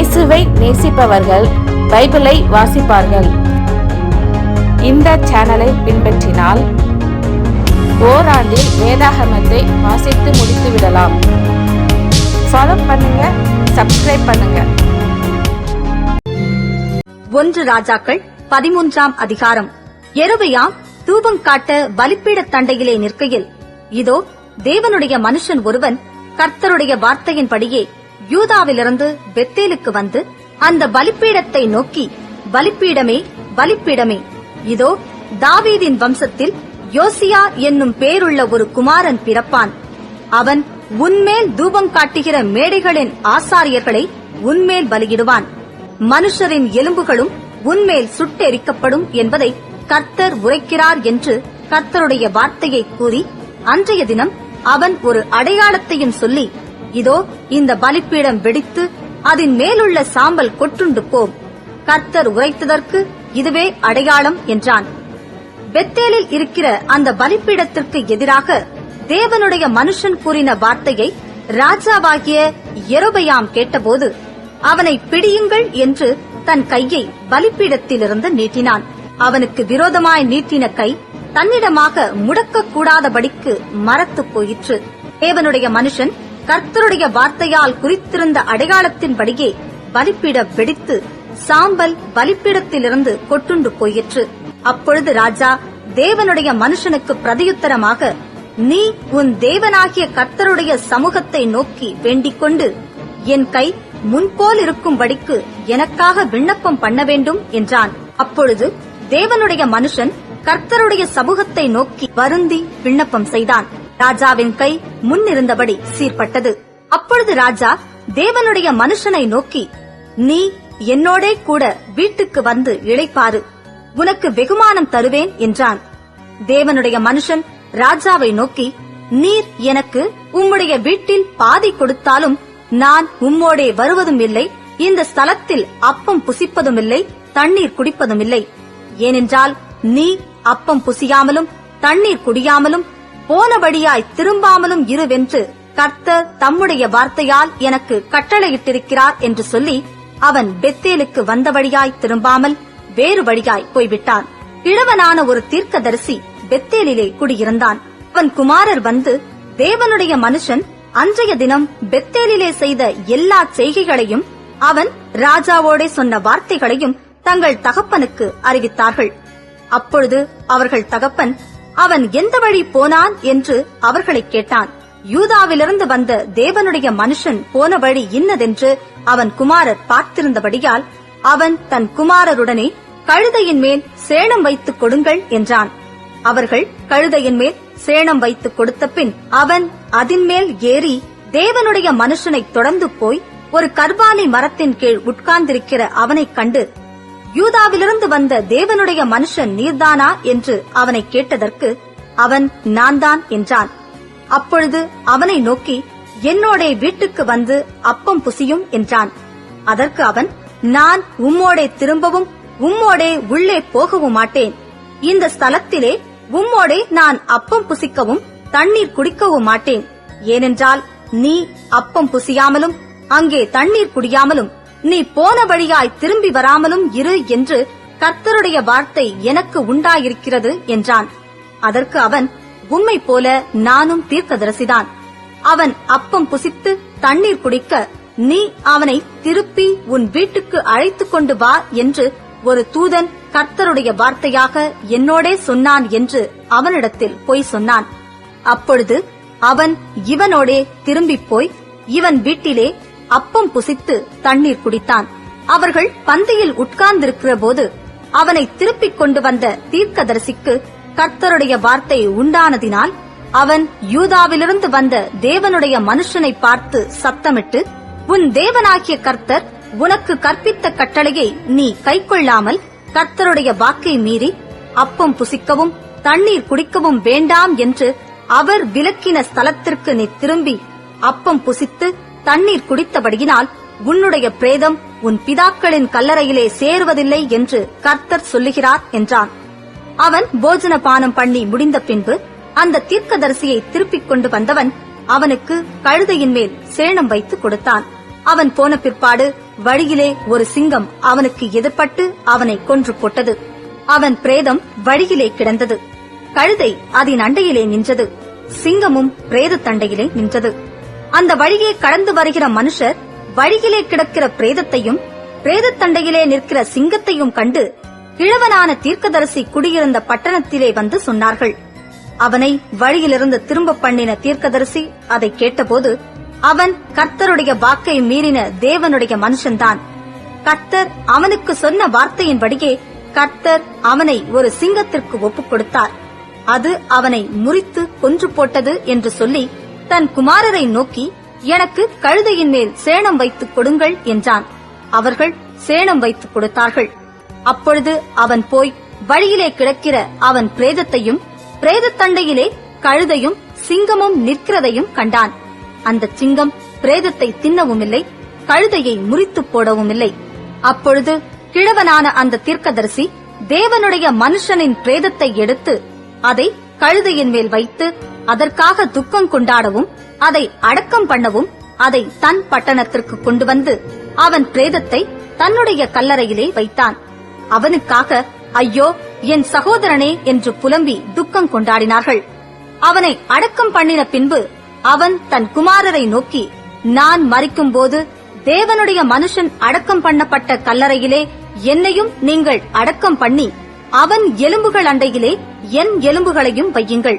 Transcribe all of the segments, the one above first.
இயேசுவை நேசிப்பவர்கள் பைபிளை வாசிப்பார்கள். இந்த சேனலை பின்பற்றினால் ஓராண்டில் வேதாகமத்தை வாசித்து முடித்து விடலாம். ஃபாலோ பண்ணுங்க, சப்ஸ்கிரைப் பண்ணுங்க. 1 ராஜாக்கள் 13ஆம் அதிகாரம். யெரொபெயாம் தூபம் காட்ட பலிபீட தண்டையிலே நிற்கையில், இதோ தேவனுடைய மனுஷன் ஒருவன் கர்த்தருடைய வார்த்தையின்படியே யூதாவிலிருந்து பெத்தேலுக்கு வந்து அந்த பலிபீடத்தை நோக்கி, பலிபீடமே, பலிபீடமே, இதோ தாவீதின் வம்சத்தில் யோசியா என்னும் பேருள்ள ஒரு குமாரன் பிறப்பான். அவன் உன்மேல் தூபம் காட்டுகிற மேடைகளின் ஆசாரியர்களை உன்மேல் பலியிடுவான். மனுஷரின் எலும்புகளும் உன்மேல் சுட்டெரிக்கப்படும் என்பதை கர்த்தர் உரைக்கிறார் என்று கர்த்தருடைய வார்த்தையை கூறி, அன்றைய தினம் அவன் ஒரு அடையாளத்தையும் சொல்லி, இதோ இந்த பலிபீடம் வெடித்து அதன் மேலுள்ள சாம்பல் கொட்டுண்டு போம். கர்த்தர் உரைத்ததற்கு இதுவே அடையாளம் என்றான். பெத்தேலில் இருக்கிற அந்த பலிபீடத்திற்கு எதிராக தேவனுடைய மனுஷன் கூறின வார்த்தையை ராஜாவாகிய யெரொபெயாம் கேட்டபோது, அவனை பிடியுங்கள் என்று தன் கையை பலிபீடத்திலிருந்து நீட்டினான். அவனுக்கு விரோதமாய் நீட்டின கை தன்னிடமாக முடக்கக்கூடாதபடிக்கு மரத்து போயிற்று. தேவனுடைய மனுஷன் கர்த்தருடைய வார்த்தையால் குறித்திருந்த அடையாளத்தின்படியே பலிபீடம் வெடித்து சாம்பல் பலிபீடத்திலிருந்து கொட்டுண்டு போயிற்று. அப்பொழுது ராஜா தேவனுடைய மனுஷனுக்கு பிரதியுத்தரமாக, நீ உன் தேவனாகிய கர்த்தருடைய சமூகத்தை நோக்கி வேண்டிக் கொண்டு, என் கை முன்போல் இருக்கும்படிக்கு எனக்காக விண்ணப்பம் பண்ண வேண்டும் என்றான். அப்பொழுது தேவனுடைய மனுஷன் கர்த்தருடைய சமூகத்தை நோக்கி வருந்தி விண்ணப்பம் செய்தான். ராஜாவின் கை முன்னிருந்தபடி சீர்பட்டது. அப்பொழுது ராஜா தேவனுடைய மனுஷனை நோக்கி, நீ என்னோடே கூட வீட்டுக்கு வந்து இளைப்பாரு, உனக்கு வெகுமானம் தருவேன் என்றான். தேவனுடைய மனுஷன் ராஜாவை நோக்கி, நீர் எனக்கு உம்முடைய வீட்டில் பாதி கொடுத்தாலும் நான் உம்மோடே வருவதும் இல்லை, இந்த ஸ்தலத்தில் அப்பம் புசிப்பதும் இல்லை, தண்ணீர் குடிப்பதும் இல்லை. ஏனென்றால் நீ அப்பம் புசியாமலும் தண்ணீர் குடியாமலும் போனபடியாய் திரும்பாமலும் இருவென்று கர்த்தர் தம்முடைய வார்த்தையால் எனக்கு கட்டளையிட்டிருக்கிறார் என்று சொல்லி, அவன் பெத்தேலுக்கு வந்தபடியாய் திரும்பாமல் வேறு வழியாய் போய்விட்டான். இளவனான ஒரு தீர்க்கதரிசி பெத்தேலிலே குடியிருந்தான். அவன் குமாரர் வந்து தேவனுடைய மனுஷன் அன்றைய தினம் பெத்தேலிலே செய்த எல்லா செய்கைகளையும் அவன் ராஜாவோடே சொன்ன வார்த்தைகளையும் தங்கள் தகப்பனுக்கு அறிவித்தார்கள். அப்பொழுது அவர்கள் தகப்பன், அவன் எந்த வழி போனான் என்று அவர்களை கேட்டான். யூதாவிலிருந்து வந்த தேவனுடைய மனுஷன் போன வழி இன்னதென்று அவன் குமாரர் பார்த்திருந்தபடியால் அவன் தன் குமாரருடனே கழுதையின் மேல் சேணம் வைத்துக் கொடுங்கள் என்றான். அவர்கள் கழுதையின் மேல் சேணம் வைத்துக் கொடுத்த பின் அவன் அதின்மேல் ஏறி தேவனுடைய மனுஷனை தொடர்ந்து போய் ஒரு கர்வாலி மரத்தின் கீழ் உட்கார்ந்திருக்கிற அவனைக் கண்டு, யூதாவிலிருந்து வந்த தேவனுடைய மனுஷன் நீர்தானா என்று அவனை கேட்டதற்கு அவன் நான் தான் என்றான். அப்பொழுது அவனை நோக்கி, என்னோடே வீட்டுக்கு வந்து அப்பம் புசியும் என்றான். அதற்கு அவன், நான் உம்மோடே திரும்பவும் உம்மோடே உள்ளே போகவும் மாட்டேன். இந்த ஸ்தலத்திலே உம்மோடே நான் அப்பம் புசிக்கவும் தண்ணீர் குடிக்கவும் மாட்டேன். ஏனென்றால் நீ அப்பம் புசியாமலும் அங்கே தண்ணீர் குடியாமலும் நீ போன வழியாய் திரும்பி வராமலும் இரு என்று கர்த்தருடைய வார்த்தை எனக்கு உண்டாயிருக்கிறது என்றான். அதற்கு அவன், உம்மை போல நானும் தீர்க்கதரிசிதான். அவன் அப்பம் புசித்து தண்ணீர் குடிக்க நீ அவனை திருப்பி உன் வீட்டுக்கு அழைத்துக் கொண்டு வா என்று ஒரு தூதன் கர்த்தருடைய வார்த்தையாக என்னோடே சொன்னான் என்று அவனிடத்தில் பொய் சொன்னான். அப்பொழுது அவன் இவனோடே திரும்பிப் போய் இவன் வீட்டிலே அப்பம் புசித்து தண்ணீர் குடித்தான். அவர்கள் பந்தியில் உட்கார்ந்திருக்கிற போது அவனை திருப்பிக் கொண்டு வந்த தீர்க்கதரிசிக்கு கர்த்தருடைய வார்த்தை உண்டானதினால் அவன் யூதாவிலிருந்து வந்த தேவனுடைய மனுஷனை பார்த்து சத்தமிட்டு, உன் தேவனாகிய கர்த்தர் உனக்கு கற்பித்த கட்டளையை நீ கைக்கொள்ளாமல் கர்த்தருடைய வாக்கை மீறி அப்பம் புசிக்கவும் தண்ணீர் குடிக்கவும் வேண்டாம் என்று அவர் விலக்கின ஸ்தலத்திற்கு நீ திரும்பி அப்பம் புசித்து தண்ணீர் குடித்தபடியினால் உன்னுடைய பிரேதம் உன் பிதாக்களின் கல்லறையிலே சேருவதில்லை என்று கர்த்தர் சொல்லுகிறார் என்றான். அவன் போஜன பானம் பண்ணி முடிந்த பின்பு அந்த தீர்க்கதரிசியை திருப்பிக் கொண்டு வந்தவன் அவனுக்கு கழுதையின் மேல் சேணம் வைத்து கொடுத்தான். அவன் போன பிற்பாடு வழியிலே ஒரு சிங்கம் அவனுக்கு எதிர்பட்டு அவனை கொன்று போட்டது. அவன் பிரேதம் வழியிலே கிடந்தது. கழுதை அதன் அண்டையிலே நின்றது. சிங்கமும் பிரேத தண்டையிலே நின்றது. அந்த வழியே கடந்து வருகிற மனுஷர் வழியிலே கிடக்கிற பிரேதத்தையும் பிரேத தண்டையிலே நிற்கிற சிங்கத்தையும் கண்டு கிழவனான தீர்க்கதரிசி குடியிருந்த பட்டணத்திலே வந்து சொன்னார்கள். அவனை வழியிலிருந்து திரும்ப பண்ணின தீர்க்கதரிசி அதை கேட்டபோது, அவன் கர்த்தருடைய வாக்கை மீறின தேவனுடைய மனுஷன்தான். கர்த்தர் அவனுக்கு சொன்ன வார்த்தையின்படியே கர்த்தர் அவனை ஒரு சிங்கத்திற்கு ஒப்புக் கொடுத்தார். அது அவனை முறித்து கொன்று போட்டது என்று சொல்லி தன் குமாரரை நோக்கி, எனக்கு கழுதையின் மேல் சேணம் வைத்துக் கொடுங்கள் என்றான். அவர்கள் சேணம் வைத்துக் கொடுத்தார்கள். அப்பொழுது அவன் போய் வழியிலே கிடக்கிற அவன் பிரேதத்தையும் பிரேத தண்டையிலே கழுதையும் சிங்கமும் நிற்கிறதையும் கண்டான். அந்த சிங்கம் பிரேதத்தை தின்னவும் இல்லை, கழுதையை முறித்து போடவும் இல்லை. அப்பொழுது கிழவனான அந்த தீர்க்கதரிசி தேவனுடைய மனுஷனின் பிரேதத்தை எடுத்து அதை கழுதையின் மேல் வைத்து அதற்காக துக்கம் கொண்டாடவும் அதை அடக்கம் பண்ணவும் அதை தன் பட்டணத்திற்கு கொண்டு வந்து அவன் பிரேதத்தை தன்னுடைய கல்லறையிலே வைத்தான். அவனுக்காக ஐயோ என் சகோதரனே என்று புலம்பி துக்கம் கொண்டாடினார்கள். அவனை அடக்கம் பண்ணின பின்பு அவன் தன் குமாரரை நோக்கி, நான் மரிக்கும் போது தேவனுடைய மனுஷன் அடக்கம் பண்ணப்பட்ட கல்லறையிலே என்னையும் நீங்கள் அடக்கம் பண்ணி அவன் எலும்புகள் அண்டையிலே என் எலும்புகளையும் வையுங்கள்.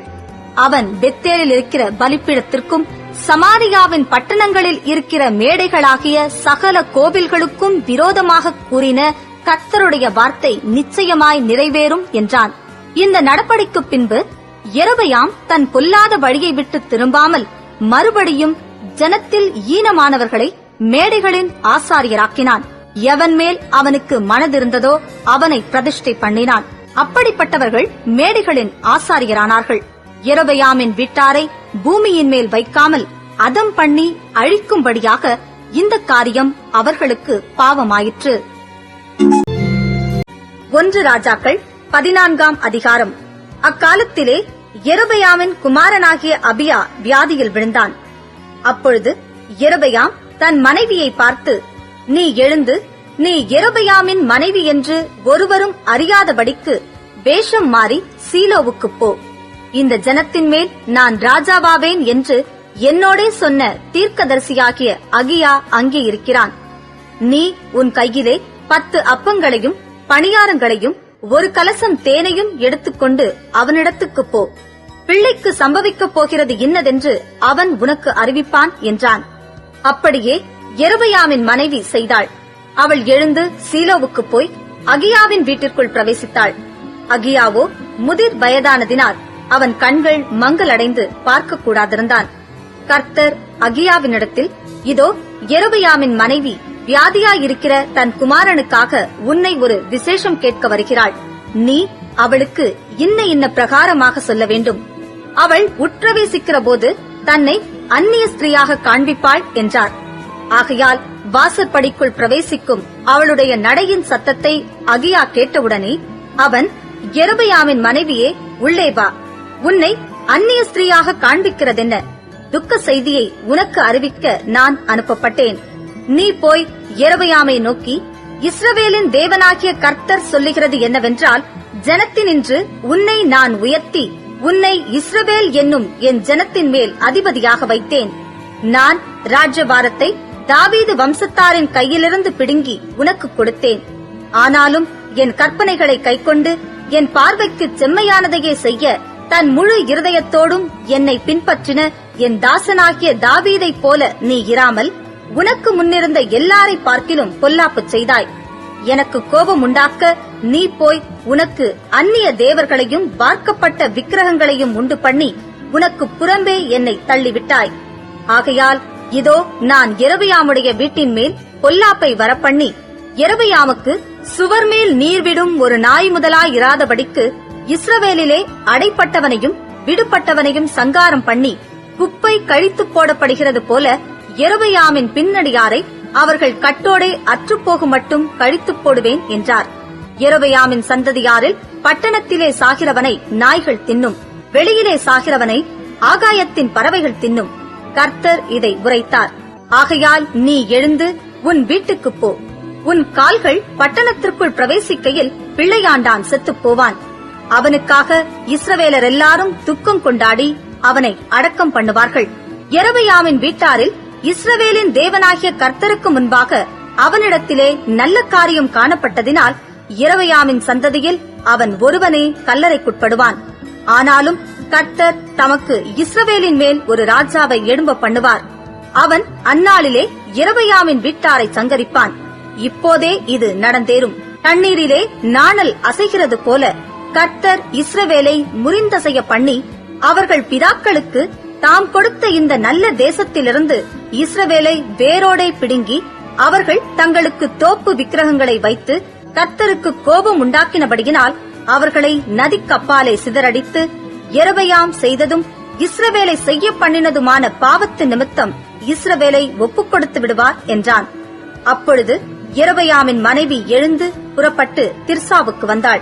அவன் பெத்தேலில் இருக்கிற பலிப்பீடத்திற்கும் சமாரியாவின் பட்டணங்களில் இருக்கிற மேடைகளாகிய சகல கோவில்களுக்கும் விரோதமாக கூறின கர்த்தருடைய வார்த்தை நிச்சயமாய் நிறைவேறும் என்றான். இந்த நடபடிக்கு பின்பு யெரொபெயாம் தன் பொல்லாத வழியை விட்டு திரும்பாமல் மறுபடியும் ஜனத்தில் ஈனமானவர்களை மேடைகளின் ஆசாரியராக்கினான். எவன் மேல் அவனுக்கு மனதிருந்ததோ அவனை பிரதிஷ்டை பண்ணினான். அப்படிப்பட்டவர்கள் மேடைகளின் ஆசாரியரானார்கள். யெரொபெயாமின் வீட்டாரை பூமியின் மேல் வைக்காமல் அதம் பண்ணி அழிக்கும்படியாக இந்த காரியம் அவர்களுக்கு பாவமாயிற்று. 1 ராஜாக்கள் 14ஆம் அதிகாரம். அக்காலத்திலே யெரொபெயாமின் குமாரனாகிய அபியா வியாதியில் விழுந்தான். அப்பொழுது யெரொபெயாம் தன் மனைவியை பார்த்து, நீ எழுந்து நீ யெரொபெயாமின் மனைவி என்று ஒருவரும் அறியாதபடிக்கு வேஷம் மாறி சீலோவுக்குப் போ. இந்த ஜனத்தின் மேல் நான் ராஜாவாவேன் என்று என்னோடே சொன்ன தீர்க்கதரிசியாகிய அகியா அங்கே இருக்கிறான். நீ உன் கையிலே 10 அப்பங்களையும் பணியாரங்களையும் 1 கலசம் தேனையும் எடுத்துக்கொண்டு அவனிடத்துக்குப் போ. பிள்ளைக்கு சம்பவிக்கப் போகிறது இன்னதென்று அவன் உனக்கு அறிவிப்பான் என்றான். அப்படியே யெரொபெயாமின் மனைவி செய்தாள். அவள் எழுந்து சீலோவுக்குப் போய் அகியாவின் வீட்டிற்குள் பிரவேசித்தாள். அகியாவோ முதிர் வயதானதினால் அவன் கண்கள் மங்கலடைந்து பார்க்க கூடாதிருந்தான். கர்த்தர் அகியாவினிடத்தில், இதோ யெரொபெயாமின் மனைவி வியாதியாயிருக்கிற தன் குமாரனுக்காக உன்னை ஒரு விசேஷம் கேட்க வருகிறாள். நீ அவளுக்கு இன்ன பிரகாரமாக சொல்ல வேண்டும். அவள் உட்பிரவேசிக்கிற போது தன்னை அந்நிய ஸ்திரீயாக காண்பிப்பாள் என்றார். ஆகையால் வாசற்படிக்குள் பிரவேசிக்கும் அவளுடைய நடையின் சத்தத்தை அகியா கேட்டவுடனே அவன், யெரொபெயாமின் மனைவியே, உள்ளே வா. உன்னை அந்நிய ஸ்திரீயாக காண்பிக்கிறதென்ன? துக்க செய்தியை உனக்கு அறிவிக்க நான் அனுப்பப்பட்டேன். நீ போய் யெரொபெயாமை நோக்கி, இஸ்ரவேலின் தேவனாகிய கர்த்தர் சொல்லுகிறது என்னவென்றால், ஜனத்தினின்று உன்னை நான் உயர்த்தி உன்னை இஸ்ரவேல் என்னும் என் ஜனத்தின் மேல் அதிபதியாக வைத்தேன். நான் ராஜ்யபாரத்தை தாவீது வம்சத்தாரின் கையிலிருந்து பிடுங்கி உனக்கு கொடுத்தேன். ஆனாலும் என் கற்பனைகளை கைக்கொண்டு என் பார்வைக்கு செம்மையானதையே செய்ய தன் முழு இருதயத்தோடும் என்னை பின்பற்றின என் தாசனாகிய தாவீதைப் போல நீ இராமல் உனக்கு முன்னிருந்த எல்லாரை பார்க்கிலும் பொல்லாப்பு செய்தாய். எனக்கு கோபம் உண்டாக்க நீ போய் உனக்கு அந்நிய தேவர்களையும் வார்க்கப்பட்ட விக்கிரகங்களையும் உண்டு பண்ணி உனக்கு புறம்பே என்னை தள்ளிவிட்டாய். ஆகையால் இதோ நான் யெரொபெயாமுடைய வீட்டின் மேல் பொல்லாப்பை வரப்பண்ணி யெரொபெயாமுக்கு சுவர் மேல் நீர்விடும் ஒரு நாய் முதலாயிராதபடிக்கு இஸ்ரவேலிலே அடைப்பட்டவனையும் விடுபட்டவனையும் சங்காரம் பண்ணி குப்பை கழித்து போடப்படுகிறது போல யெரொபெயாமின் பின்னடியாரை அவர்கள் கட்டோடே அற்றுப்போகும் மட்டும் கழித்துப் போடுவேன் என்றார். யெரொபெயாமின் சந்ததியாரில் பட்டணத்திலே சாகிறவனை நாய்கள் தின்னும், வெளியிலே சாகிறவனை ஆகாயத்தின் பறவைகள் தின்னும். கர்த்தர் இதை உரைத்தார். ஆகையால் நீ எழுந்து உன் வீட்டுக்கு போ. உன் கால்கள் பட்டணத்திற்குள் பிரவேசிக்கையில் பிள்ளையாண்டான் செத்துப் போவான். அவனுக்காக இஸ்ரவேலர் எல்லாரும் துக்கம் கொண்டாடி அவனை அடக்கம் பண்ணுவார்கள். யெரொபெயாமின் வீட்டாரில் இஸ்ரவேலின் தேவனாகிய கர்த்தருக்கு முன்பாக அவனிடத்திலே நல்ல காரியம் காணப்பட்டதினால் யெரொபெயாமின் சந்ததியில் அவன் ஒருவனே கல்லறைக்குட்படுவான். ஆனாலும் கர்த்தர் தமக்கு இஸ்ரவேலின் மேல் ஒரு ராஜாவை எழும்ப பண்ணுவார். அவன் அந்நாளிலே யெரொபெயாமின் வீட்டாரை சங்கரிப்பான். இப்போதே இது நடந்தேறும். தண்ணீரிலே நாணல் அசைகிறது போல கர்த்தர் இஸ்ரவேலை முறிந்தசைய பண்ணி அவர்கள் பிதாக்களுக்கு தாம் கொடுத்த இந்த நல்ல தேசத்திலிருந்து இஸ்ரவேலை வேரோடே பிடுங்கி அவர்கள் தங்களுக்கு தோப்பு விக்கிரகங்களை வைத்து கர்த்தருக்கு கோபம் உண்டாக்கினபடியினால் அவர்களை நதிக்கப்பாலே சிதறடித்து யெரொபெயாம் செய்ததும் இஸ்ரவேலை செய்ய பண்ணினதுமான பாவத்து நிமித்தம் இஸ்ரவேலை ஒப்புக் கொடுத்து விடுவார் என்றான். அப்பொழுது யெரொபெயாமின் மனைவி எழுந்து புறப்பட்டு திர்சாவுக்கு வந்தாள்.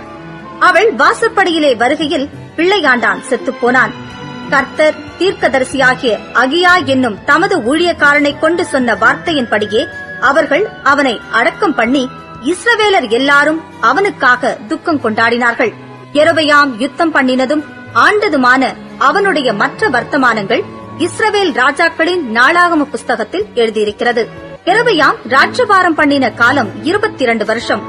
அவள் வாசற்படியிலே வருகையில் பிள்ளையாண்டான் செத்துப்போனான். கர்த்தர் தீர்க்கதரிசியாகிய அகியா என்னும் தமது ஊழியக்காரனை கொண்டு சொன்ன வார்த்தையின்படியே அவர்கள் அவனை அடக்கம் பண்ணி இஸ்ரவேலர் எல்லாரும் அவனுக்காக துக்கம் கொண்டாடினார்கள். யெரொபெயாம் யுத்தம் பண்ணினதும் ஆண்டதுமான அவனுடைய மற்ற வர்த்தமானங்கள் இஸ்ரவேல் ராஜாக்களின் நாளாகம புஸ்தகத்தில் எழுதியிருக்கிறது. யெரொபெயாம் ராஜ்யபாரம் பண்ணின காலம் 22 வருஷம்.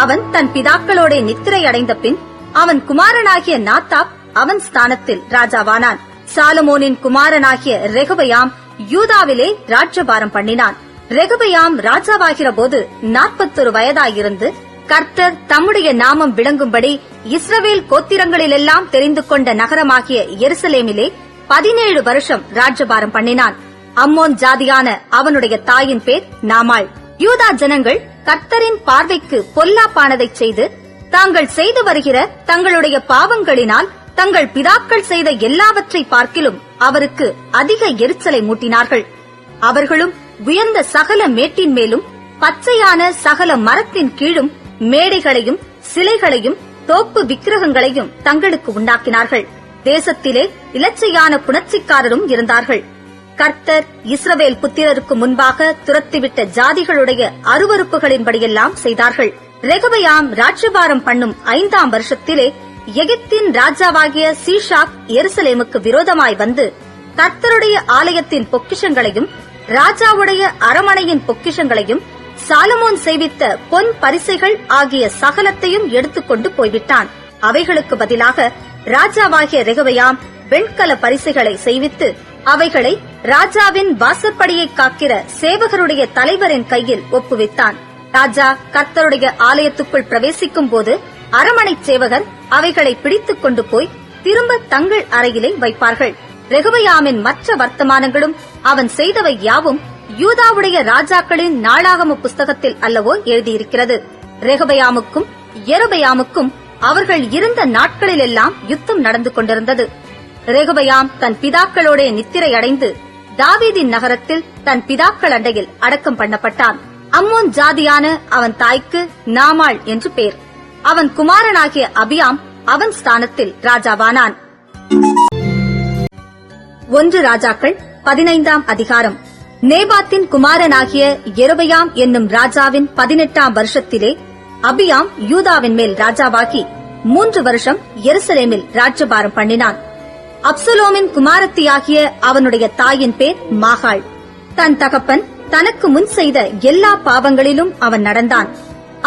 அவன் தன் பிதாக்களோட நித்திரை அடைந்த பின் அவன் குமாரனாகிய நாத்தாப் அவன் ஸ்தானத்தில் ராஜாவானான். சாலமோனின் குமாரனாகிய ரெகொபெயாம் யூதாவிலே ராஜ்யபாரம் பண்ணினான். ரெகொபெயாம் ராஜாவாகிற போது 41 வயதாயிருந்து கர்த்தர் தம்முடைய நாமம் விளங்கும்படி இஸ்ரவேல் கோத்திரங்களிலெல்லாம் தெரிந்து கொண்ட நகரமாகிய எருசலேமிலே 17 வருஷம் ராஜ்யபாரம் பண்ணினான். அம்மோன் ஜாதியான அவனுடைய தாயின் பேர் நாமாள். யூதா ஜனங்கள் கர்த்தரின் பார்வைக்கு பொல்லாப்பானதைச் செய்து தாங்கள் செய்து வருகிற தங்களுடைய பாவங்களினால் தங்கள் பிதாக்கள் செய்த எல்லாவற்றை பார்க்கிலும் அவருக்கு அதிக எரிச்சலை மூட்டினார்கள். அவர்களும் உயர்ந்த சகல மேட்டின் மேலும் பச்சையான சகல மரத்தின் கீழும் மேடைகளையும் சிலைகளையும் தோப்பு விக்கிரகங்களையும் தங்களுக்கு உண்டாக்கினார்கள். தேசத்திலே இலச்சையான புணர்ச்சிக்காரரும் இருந்தார்கள். கர்த்தர் இஸ்ரவேல் புத்திரருக்கு முன்பாக துரத்திவிட்ட ஜாதிகளுடைய அருவருப்புகளின்படியெல்லாம் செய்தார்கள். ரெகொபெயாம் ராஜ்யபாரம் பண்ணும் 5ஆம் வருஷத்திலே எகிப்தின் ராஜாவாகிய சீஷாக் எருசலேமுக்கு விரோதமாய் வந்து கர்த்தருடைய ஆலயத்தின் பொக்கிஷங்களையும் ராஜாவுடைய அரமனையின் பொக்கிஷங்களையும் சாலமோன் செய்வித்த பொன் பரிசைகள் ஆகிய சகலத்தையும் எடுத்துக்கொண்டு போய்விட்டான். அவைகளுக்கு பதிலாக ராஜாவாகிய ரெகொபெயாம் வெண்கல பரிசைகளை செய்வித்து அவைகளை ராஜாவின் வாசற்படியை காக்கிற சேவகருடைய தலைவரின் கையில் ஒப்புவித்தான். ராஜா கர்த்தருடைய ஆலயத்துக்குள் பிரவேசிக்கும் போது அரமனை சேவகர் அவைகளை பிடித்துக் கொண்டு போய் திரும்ப தங்கள் அறையிலே வைப்பார்கள். ரெகொபெயாமின் மற்ற வர்த்தமானங்களும் அவன் செய்தவை யாவும் யூதாவுடைய ராஜாக்களின் நாளாகம புஸ்தகத்தில் அல்லவோ எழுதியிருக்கிறது. ரெகொபெயாமுக்கும் யெரொபெயாமுக்கும் அவர்கள் இருந்த நாட்களிலெல்லாம் யுத்தம் நடந்து கொண்டிருந்தது. ரெகொபெயாம் தன் பிதாக்களோட நித்திரை அடைந்து தாவீதின் நகரத்தில் தன் பிதாக்கள் அண்டையில் அடக்கம் பண்ணப்பட்டான். அம்மோன் ஜாதியான அவன் தாய்க்கு நாமாள் என்று பேர். அவன் குமாரனாகிய அபியாம் அவன் ஸ்தானத்தில் ராஜாவானான். 1 ராஜாக்கள் 15ஆம் அதிகாரம். நேபாத்தின் குமாரனாகிய யெரொபெயாம் என்னும் ராஜாவின் 18ஆம் வருஷத்திலே அபியாம் யூதாவின் மேல் ராஜாவாகி 3 வருஷம் எருசலேமில் ராஜ்யபாரம் பண்ணினான். அப்சலோமின் குமாரத்தியாகிய அவனுடைய தாயின் பேர் மாகாள். தன் தகப்பன் தனக்கு முன் செய்த எல்லா பாவங்களிலும் அவன் நடந்தான்.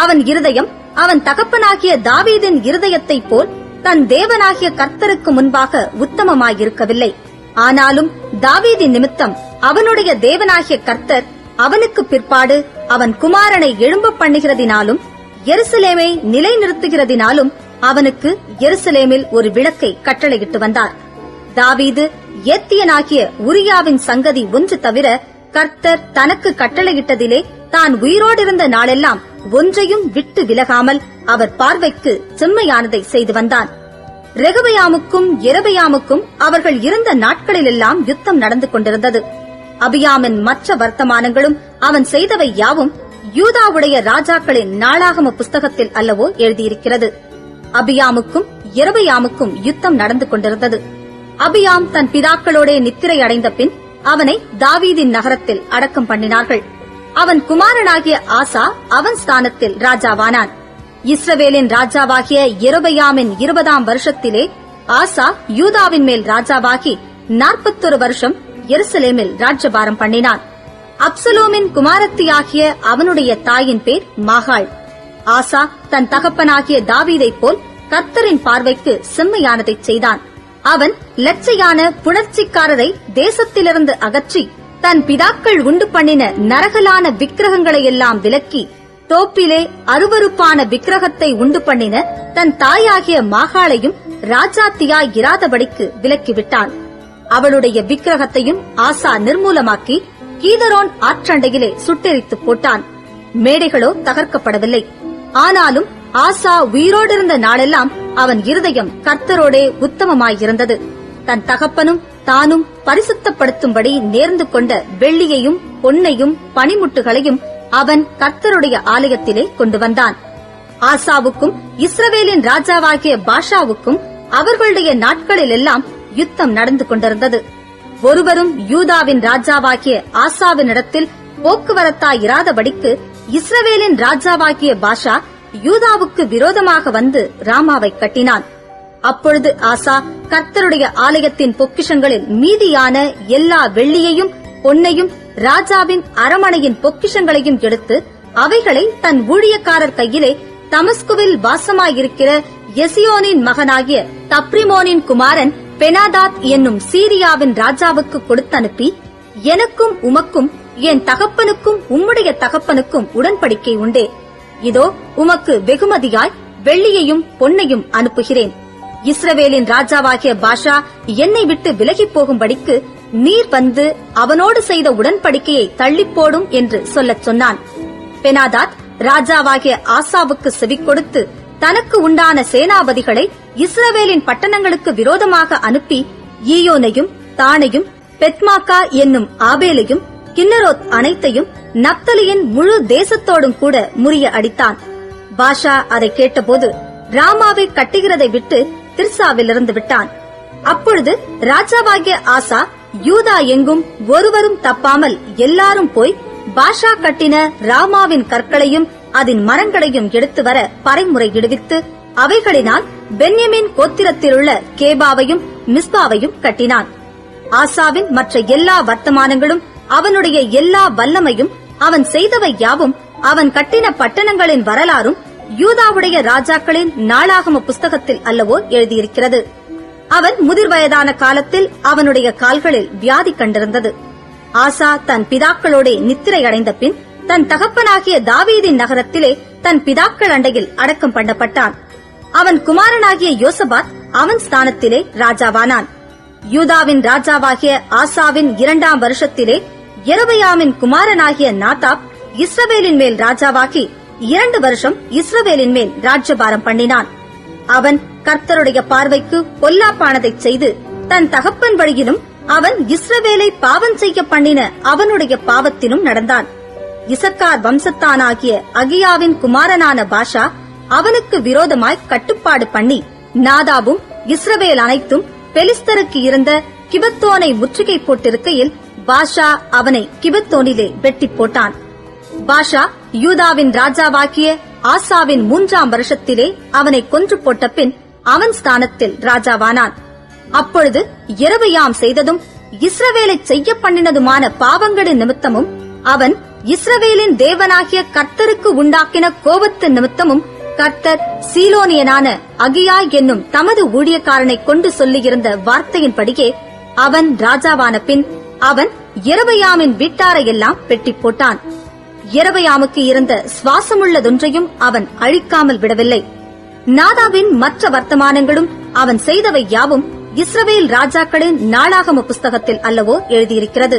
அவன் இருதயம் அவன் தகப்பனாகிய தாவீதின் இருதயத்தைப் போல் தன் தேவனாகிய கர்த்தருக்கு முன்பாக உத்தமமாயிருக்கவில்லை. ஆனாலும் தாவீதின் நிமித்தம் அவனுடைய தேவனாகிய கர்த்தர் அவனுக்கு பிற்பாடு அவன் குமாரனை எழும்ப பண்ணுகிறதினாலும் எருசலேமை நிலைநிறுத்துகிறதினாலும் அவனுக்கு எருசலேமில் ஒரு விளக்கை கட்டளையிட்டு வந்தார். தாவீது ஏத்தியனாகிய உரியாவின் சங்கதி ஒன்று தவிர கர்த்தர் தனக்கு கட்டளையிட்டதிலே தான் உயிரோடிருந்த நாளெல்லாம் ஒன்றையும் விட்டு விலகாமல் அவர் பார்வைக்கு செம்மையானதை செய்து வந்தான். ரெகொபெயாமுக்கும் யெரொபெயாமுக்கும் அவர்கள் இருந்த நாட்களிலெல்லாம் யுத்தம் நடந்து கொண்டிருந்தது. அபியாமின் மற்ற வர்த்தமானங்களும் அவன் செய்தவை யாவும் யூதாவுடைய ராஜாக்களின் நாளாகம புஸ்தகத்தில் அல்லவோ எழுதியிருக்கிறது. அபியாமுக்கும் யெரொபெயாமுக்கும் யுத்தம் நடந்து கொண்டிருந்தது. அபியாம் தன் பிதாக்களோட நித்திரை அடைந்த பின் அவனை தாவீதின் நகரத்தில் அடக்கம் பண்ணினார்கள். அவன் குமாரனாகிய ஆசா அவன் ஸ்தானத்தில் ராஜாவானான். இஸ்ரவேலின் ராஜாவாகிய யெரொபெயாமின் 20ஆம் வருஷத்திலே ஆசா யூதாவின் மேல் ராஜாவாகி 41 வருஷம் எருசலேமில் ராஜ்யபாரம் பண்ணினான். அப்சலோமின் குமாரத்தியாகிய அவனுடைய தாயின் பேர் மாகாள். ஆசா தன் தகப்பனாகிய தாவீதைப் போல் கர்த்தரின் பார்வைக்கு செம்மையானதைச் செய்தான். அவன் லட்சையான புணர்ச்சிக்காரரை தேசத்திலிருந்து அகற்றி தன் பிதாக்கள் உண்டு பண்ணின நரகலான விக்கிரகங்களையெல்லாம் விலக்கி தோப்பிலே அருவருப்பான விக்கிரகத்தை உண்டு பண்ணின தன் தாயாகிய மாகாளையும் ராஜாத்தியாய் இராதபடிக்கு விலக்கிவிட்டான். அவளுடைய விக்கிரகத்தையும் ஆசா நிர்மூலமாக்கி கீதரோன் ஆற்றண்டையிலே சுட்டெரித்து போட்டான். மேடைகளோ தகர்க்கப்படவில்லை. ஆனாலும் ஆசா உயிரோடிருந்த நாளெல்லாம் அவன் இருதயம் கர்த்தரோடே உத்தமமாயிருந்தது. தன் தகப்பனும் தானும் பரிசுத்தப்படுத்தும்படி நேர்ந்து கொண்ட வெள்ளியையும் பொன்னையும் பனிமுட்டுகளையும் அவன் கர்த்தருடைய ஆலயத்திலே கொண்டு வந்தான். ஆசாவுக்கும் இஸ்ரவேலின் ராஜாவாகிய பாஷாவுக்கும் அவர்களுடைய நாட்களிலெல்லாம் யுத்தம் நடந்து கொண்டிருந்தது. ஒருவரும் யூதாவின் ராஜாவாகிய ஆசாவினிடத்தில் போக்குவரத்தாயிராதபடிக்கு இஸ்ரவேலின் ராஜாவாகிய பாஷா யூதாவுக்கு விரோதமாக வந்து ராமாவை கட்டினான். அப்பொழுது ஆசா கர்த்தருடைய ஆலயத்தின் பொக்கிஷங்களில் மீதியான எல்லா வெள்ளியையும் பொன்னையும் ராஜாவின் அரமனையின் பொக்கிஷங்களையும் எடுத்து அவைகளை தன் ஊழியக்காரர் கையிலே தமஸ்குவில் வாசமாயிருக்கிற எசியோனின் மகனாகிய தப்ரிமோனின் குமாரன் பெனாதாத் என்னும் சீரியாவின் ராஜாவுக்கு கொடுத்தனுப்பி, எனக்கும் உமக்கும் என் தகப்பனுக்கும் உம்முடைய தகப்பனுக்கும் உடன்படிக்கை உண்டே. இதோ உமக்கு வெகுமதியாய் வெள்ளியையும் பொன்னையும் அனுப்புகிறேன். இஸ்ரவேலின் ராஜாவாகிய பாஷா என்னை விட்டு விலகிப் போகும்படிக்கு நீர் வந்து அவனோடு செய்த உடன்படிக்கையை தள்ளிப்போடும் என்று சொல்லச் சொன்னான். பெனாதாத் ராஜாவாகிய ஆசாவுக்கு செவிக் கொடுத்து தனக்கு உண்டான சேனாபதிகளை இஸ்ரவேலின் பட்டணங்களுக்கு விரோதமாக அனுப்பி ஈயோனையும் தானையும் பெத்மாக்கா என்னும் ஆபேலையும் கின்னரோத் அனைத்தையும் நப்தலியின் முழு தேசத்தோடும் கூட முறிய அடித்தான். பாஷா அதை கேட்டபோது ராமாவை கட்டுகிறதை விட்டு திர்சாவிலிருந்து விட்டான். அப்பொழுது ராஜாவாகிய ஆசா யூதா எங்கும் ஒருவரும் தப்பாமல் எல்லாரும் போய் பாஷா கட்டின ராமாவின் கற்களையும் அதன் மரங்களையும் எடுத்து வர பறைமுறையிடுவித்து அவைகளினால் பென்யமீன் கோத்திரத்திலுள்ள கேபாவையும் மிஸ்பாவையும் கட்டினான். ஆசாவின் மற்ற எல்லா வர்த்தமானங்களும் அவனுடைய எல்லா வல்லமையும் அவன் செய்தவை யாவும் அவன் கட்டின பட்டணங்களின் வரலாறும் யூதாவுடைய ராஜாக்களின் நாளாகம புஸ்தகத்தில் அல்லவோ எழுதியிருக்கிறது. அவன் முதிர் வயதான காலத்தில் அவனுடைய கால்களில் வியாதி கண்டிருந்தது. ஆசா தன் பிதாக்களோடே நித்திரை அடைந்த பின் தன் தகப்பனாகிய தாவீதின் நகரத்திலே தன் பிதாக்கள் அண்டையில் அடக்கம் பண்ணப்பட்டான். அவன் குமாரனாகிய யோசபாத் அவன் ஸ்தானத்திலே ராஜாவானான். யூதாவின் ராஜாவாகிய ஆசாவின் 2ஆம் வருஷத்திலே யெரொபெயாமின் குமாரனாகிய நாதாப் இஸ்ரவேலின் மேல் ராஜாவாகி 2 வருஷம் இஸ்ரவேலின் மேல் ராஜ்யபாரம் பண்ணினான். அவன் கர்த்தருடைய பார்வைக்கு பொல்லாப்பானதைச் செய்து தன் தகப்பன் வழியிலும் அவன் இஸ்ரவேலை பாவம் செய்ய பண்ணின அவனுடைய பாவத்திலும் நடந்தான். இசக்கார் வம்சத்தானாகிய அகியாவின் குமாரனான பாஷா அவனுக்கு விரோதமாய் கட்டுப்பாடு பண்ணி நாதாபும் இஸ்ரவேல் அனைத்தும் பெலிஸ்தருக்கு இருந்த கிபத்தோனை முற்றுகை போட்டிருக்கையில் பாஷா அவனை கிபத்தோனிலே வெட்டி போட்டான். பாஷா யூதாவின் ராஜாவாகிய ஆசாவின் 3ஆம் வருஷத்திலே அவனை கொன்று போட்ட பின் அவன் ஸ்தானத்தில் ராஜாவானான். அப்பொழுது யெரொபெயாம் செய்ததும் இஸ்ரவேலை செய்ய பண்ணினதுமான பாவங்களின் நிமித்தமும் அவன் இஸ்ரவேலின் தேவனாகிய கர்த்தருக்கு உண்டாக்கின கோபத்தின் நிமித்தமும் கர்த்தர் சீலோனியனான அகியா என்னும் தமது ஊழியக்காரனை கொண்டு சொல்லியிருந்த வார்த்தையின்படியே அவன் ராஜாவான பின் அவன் யெரொபெயாமின் வீட்டாரையெல்லாம் வெட்டி போட்டான். யெரொபெயாமுக்கு இருந்த சுவாசமுள்ளதொன்றையும் அவன் அழிக்காமல் விடவில்லை. நாதாவின் மற்ற வர்த்தமானங்களும் அவன் செய்தவை யாவும் இஸ்ரவேல் ராஜாக்களின் நாளாகம புஸ்தகத்தில் அல்லவோ எழுதியிருக்கிறது.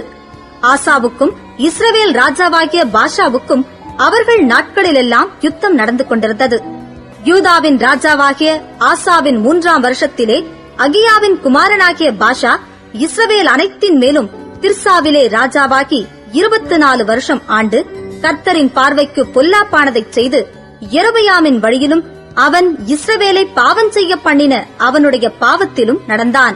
ஆசாவுக்கும் இஸ்ரவேல் ராஜாவாகிய பாஷாவுக்கும் அவர்கள் நாட்களிலெல்லாம் யுத்தம் நடந்து கொண்டிருந்தது. யூதாவின் ராஜாவாகிய ஆசாவின் 3ஆம் வருஷத்திலே அகியாவின் குமாரனாகிய பாஷா இஸ்ரவேல் அனைத்தின் மேலும் திர்சாவிலே ராஜாவாகி 24 வருஷம் ஆண்டு கர்த்தரின் பார்வைக்கு பொல்லாப்பானதைச் செய்து யெரொபெயாமின் வழியிலும் அவன் இஸ்ரவேலை பாவம் செய்ய பண்ணின அவனுடைய பாவத்திலும் நடந்தான்.